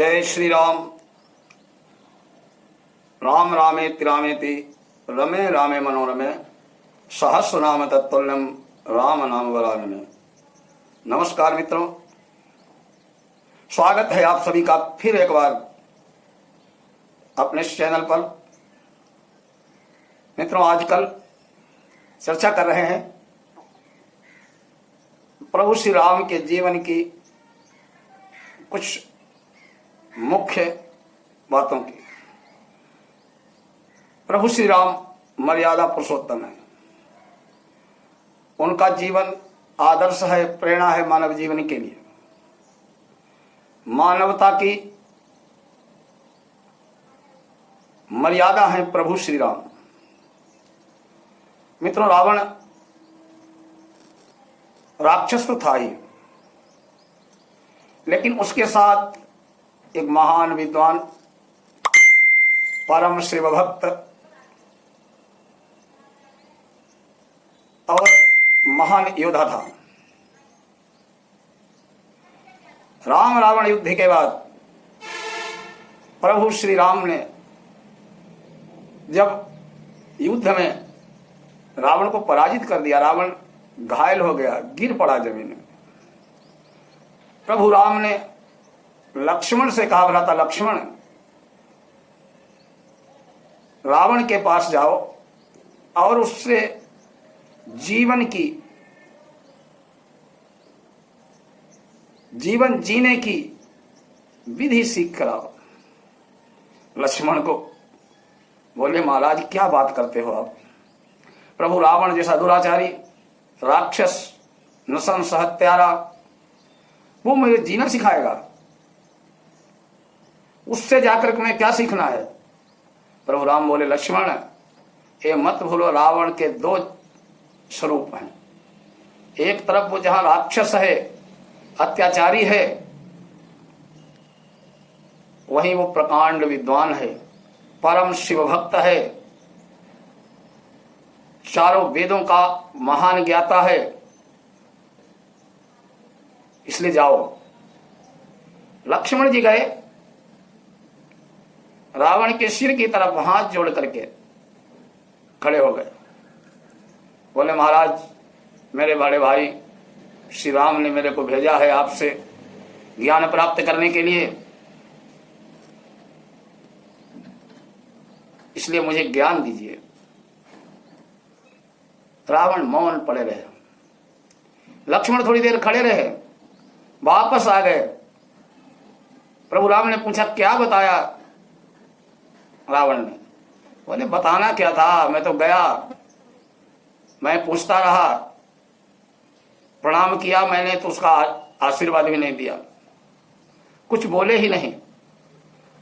जय श्री राम। राम रामेति रामेति रमे रामे मनोरमे सहस्रनाम तत्तुल्यम राम नाम वरानने। नमस्कार मित्रों, स्वागत है आप सभी का फिर एक बार अपने इस चैनल पर। मित्रों, आजकल चर्चा कर रहे हैं प्रभु श्री राम के जीवन की कुछ मुख्य बातों की। प्रभु श्री राम मर्यादा पुरुषोत्तम है। उनका जीवन आदर्श है, प्रेरणा है मानव जीवन के लिए। मानवता की मर्यादा है प्रभु श्री राम। मित्रों, रावण राक्षस तो था ही, लेकिन उसके साथ एक महान विद्वान, परम शिव भक्त और महान योद्धा था। राम रावण युद्ध के बाद प्रभु श्री राम ने जब युद्ध में रावण को पराजित कर दिया, रावण घायल हो गया, गिर पड़ा जमीन में। प्रभु राम ने लक्ष्मण से कहा, भ्राता लक्ष्मण, रावण के पास जाओ और उससे जीवन जीने की विधि सीख कराओ। लक्ष्मण को बोले, महाराज क्या बात करते हो आप? प्रभु रावण जैसा दुराचारी, राक्षस, नृशंस, हत्यारा, वो मुझे जीना सिखाएगा? उससे जाकर मैं क्या सीखना है? प्रभु राम बोले, लक्ष्मण, ये मत भूलो, रावण के दो स्वरूप हैं। एक तरफ वो जहां राक्षस है, अत्याचारी है, वहीं वो प्रकांड विद्वान है, परम शिव भक्त है, चारों वेदों का महान ज्ञाता है। इसलिए जाओ। लक्ष्मण जी गए, रावण के सिर की तरफ हाथ जोड़ करके खड़े हो गए। बोले, महाराज, मेरे बड़े भाई श्री राम ने मेरे को भेजा है आपसे ज्ञान प्राप्त करने के लिए, इसलिए मुझे ज्ञान दीजिए। रावण मौन पड़े रहे। लक्ष्मण थोड़ी देर खड़े रहे, वापस आ गए। प्रभु राम ने पूछा, क्या बताया रावण ने? बोले, बताना क्या था, मैं तो गया, मैं पूछता रहा, प्रणाम किया मैंने तो उसका आशीर्वाद भी नहीं दिया, कुछ बोले ही नहीं।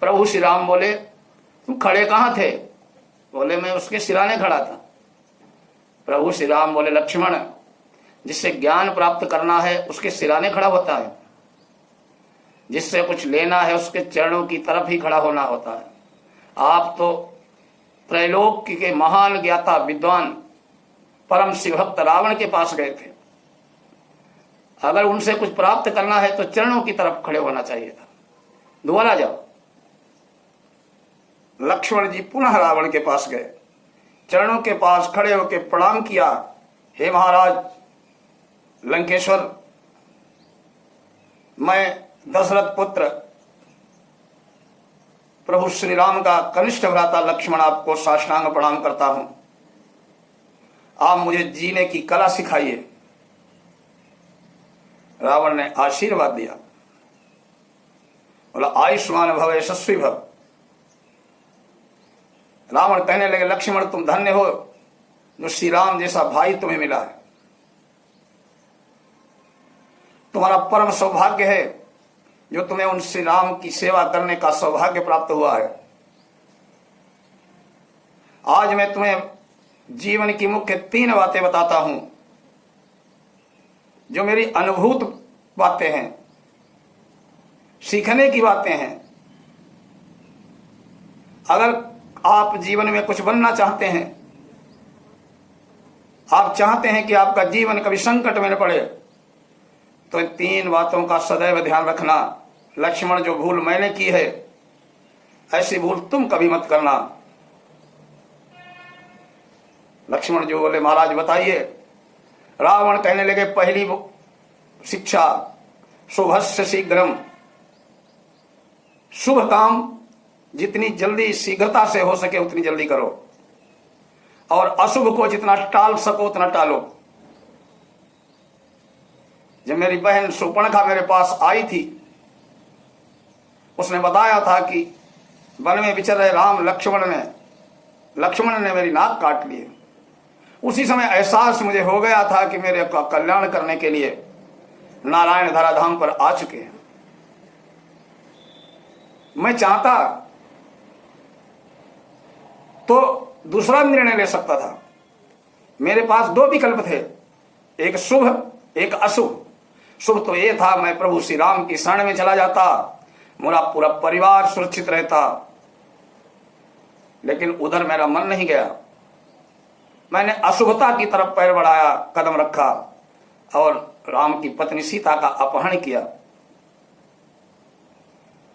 प्रभु श्री राम बोले, तुम खड़े कहाँ थे? बोले, मैं उसके सिराने खड़ा था। प्रभु श्री राम बोले, लक्ष्मण, जिससे ज्ञान प्राप्त करना है उसके सिराने खड़ा होता है, जिससे कुछ लेना है उसके चरणों की तरफ ही खड़ा होना होता है। आप तो त्रैलोक के महान ज्ञाता, विद्वान, परम शिवभक्त रावण के पास गए थे। अगर उनसे कुछ प्राप्त करना है तो चरणों की तरफ खड़े होना चाहिए था। दोबारा जाओ। लक्ष्मण जी पुनः रावण के पास गए, चरणों के पास खड़े होकर प्रणाम किया। हे महाराज लंकेश्वर, मैं दशरथ पुत्र प्रभु श्री राम का कनिष्ठ भ्राता लक्ष्मण आपको साष्टांग प्रणाम करता हूं। आप मुझे जीने की कला सिखाइए। रावण ने आशीर्वाद दिया, बोला, आयुष्मान भव, यशस्वी भव। रावण कहने लगे, लक्ष्मण, तुम धन्य हो जो श्री राम जैसा भाई तुम्हें मिला है। तुम्हारा परम सौभाग्य है जो तुम्हें उन श्री राम की सेवा करने का सौभाग्य प्राप्त हुआ है। आज मैं तुम्हें जीवन की मुख्य 3 बातें बताता हूं, जो मेरी अनुभूत बातें हैं, सीखने की बातें हैं। अगर आप जीवन में कुछ बनना चाहते हैं, आप चाहते हैं कि आपका जीवन कभी संकट में न पड़े, तो इन 3 बातों का सदैव ध्यान रखना। लक्ष्मण जो भूल मैंने की है ऐसी भूल तुम कभी मत करना। लक्ष्मण जो बोले महाराज बताइए। रावण कहने लगे पहली शिक्षा शुभस्य शीघ्रम, शुभ काम जितनी जल्दी शीघ्रता से हो सके उतनी जल्दी करो, और अशुभ को जितना टाल सको उतना टालो। जब मेरी बहन सुपर्णखा मेरे पास आई थी, उसने बताया था कि वन में विचर रहे राम लक्ष्मण ने मेरी नाक काट ली। उसी समय एहसास मुझे हो गया था कि मेरे का कल्याण करने के लिए नारायण धराधाम पर आ चुके हैं। मैं चाहता तो दूसरा निर्णय ले सकता था। मेरे पास दो विकल्प थे, एक शुभ एक अशुभ। शुभ तो ये था मैं प्रभु श्री राम की शरण में चला जाता, मेरा पूरा परिवार सुरक्षित रहता, लेकिन उधर मेरा मन नहीं गया। मैंने अशुभता की तरफ पैर बढ़ाया, कदम रखा और राम की पत्नी सीता का अपहरण किया।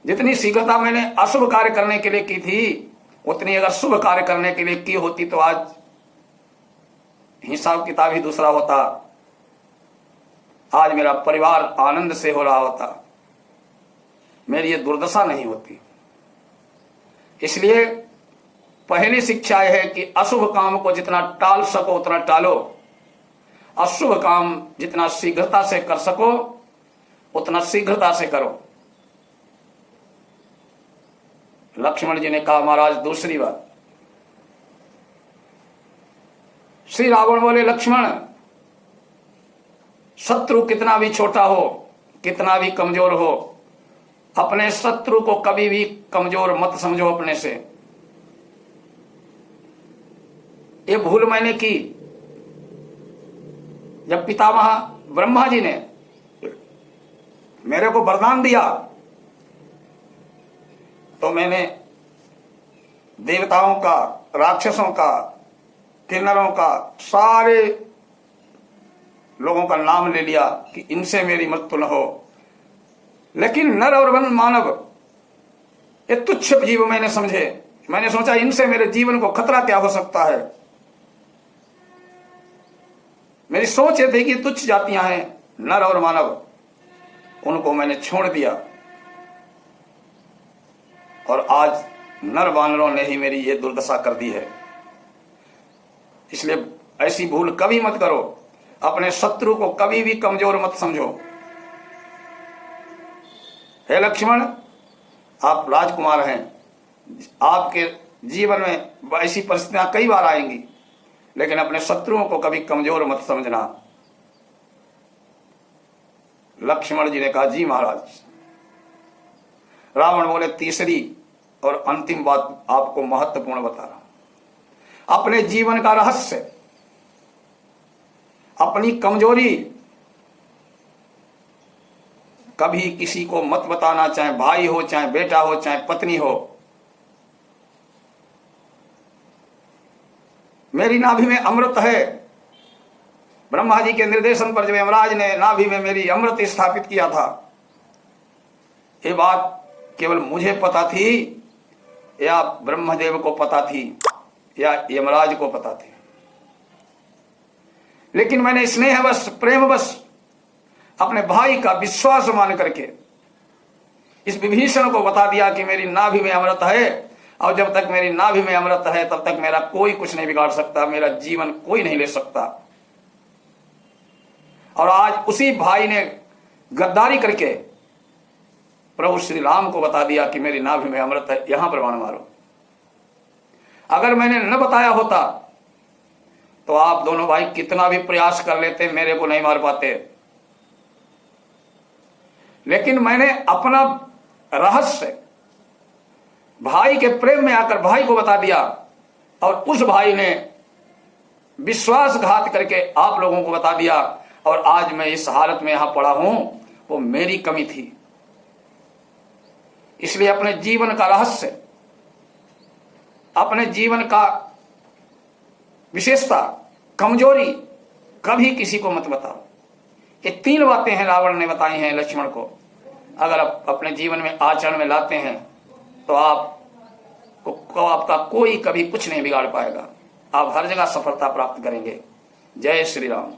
जितनी शीघ्रता मैंने अशुभ कार्य करने के लिए की थी, उतनी अगर शुभ कार्य करने के लिए की होती तो आज हिसाब किताब ही दूसरा होता। आज मेरा परिवार आनंद से हो रहा होता, मेरी ये दुर्दशा नहीं होती। इसलिए पहली शिक्षा यह है कि अशुभ काम को जितना टाल सको उतना टालो, अशुभ काम जितना शीघ्रता से कर सको उतना शीघ्रता से करो। लक्ष्मण जी ने कहा महाराज दूसरी बात। श्री रावण बोले लक्ष्मण, शत्रु कितना भी छोटा हो, कितना भी कमजोर हो, अपने शत्रु को कभी भी कमजोर मत समझो अपने से। ये भूल मैंने की जब पितामह ब्रह्मा जी ने मेरे को वरदान दिया तो मैंने देवताओं का, राक्षसों का, किन्नरों का, सारे लोगों का नाम ले लिया कि इनसे मेरी मृत्यु न हो। लेकिन नर और वन मानव ये तुच्छ जीव मैंने समझे। मैंने सोचा इनसे मेरे जीवन को खतरा क्या हो सकता है। मेरी सोच ये थी कि तुच्छ जातियां हैं नर और मानव, उनको मैंने छोड़ दिया और आज नर वानरों ने ही मेरी ये दुर्दशा कर दी है। इसलिए ऐसी भूल कभी मत करो, अपने शत्रु को कभी भी कमजोर मत समझो। हे लक्ष्मण, आप राजकुमार हैं, आपके जीवन में ऐसी परिस्थितियां कई बार आएंगी, लेकिन अपने शत्रुओं को कभी कमजोर मत समझना। लक्ष्मण जी ने कहा जी महाराज। रावण बोले तीसरी और अंतिम बात आपको महत्वपूर्ण बता रहा हूं। अपने जीवन का रहस्य, अपनी कमजोरी कभी किसी को मत बताना, चाहे भाई हो, चाहे बेटा हो, चाहे पत्नी हो। मेरी नाभि में अमृत है। ब्रह्मा जी के निर्देशन पर जब यमराज ने नाभि में मेरी अमृत स्थापित किया था, ये बात केवल मुझे पता थी या ब्रह्मदेव को पता थी या यमराज को पता थी। लेकिन मैंने स्नेहवश, प्रेमवश अपने भाई का विश्वास मान करके इस विभीषण को बता दिया कि मेरी नाभि में अमृत है, और जब तक मेरी नाभि में अमृत है तब तक मेरा कोई कुछ नहीं बिगाड़ सकता, मेरा जीवन कोई नहीं ले सकता। और आज उसी भाई ने गद्दारी करके प्रभु श्री राम को बता दिया कि मेरी नाभि में अमृत है, यहां पर बाण मारो। अगर मैंने न बताया होता तो आप दोनों भाई कितना भी प्रयास कर लेते मेरे को नहीं मार पाते। लेकिन मैंने अपना रहस्य भाई के प्रेम में आकर भाई को बता दिया, और उस भाई ने विश्वासघात करके आप लोगों को बता दिया, और आज मैं इस हालत में यहां पड़ा हूं, वो मेरी कमी थी। इसलिए अपने जीवन का रहस्य, अपने जीवन का विशेषता, कमजोरी कभी किसी को मत बताओ। ये तीन बातें हैं रावण ने बताई हैं लक्ष्मण को। अगर आप अपने जीवन में आचरण में लाते हैं तो आपका कोई कभी कुछ नहीं बिगाड़ पाएगा। आप हर जगह सफलता प्राप्त करेंगे। जय श्री राम।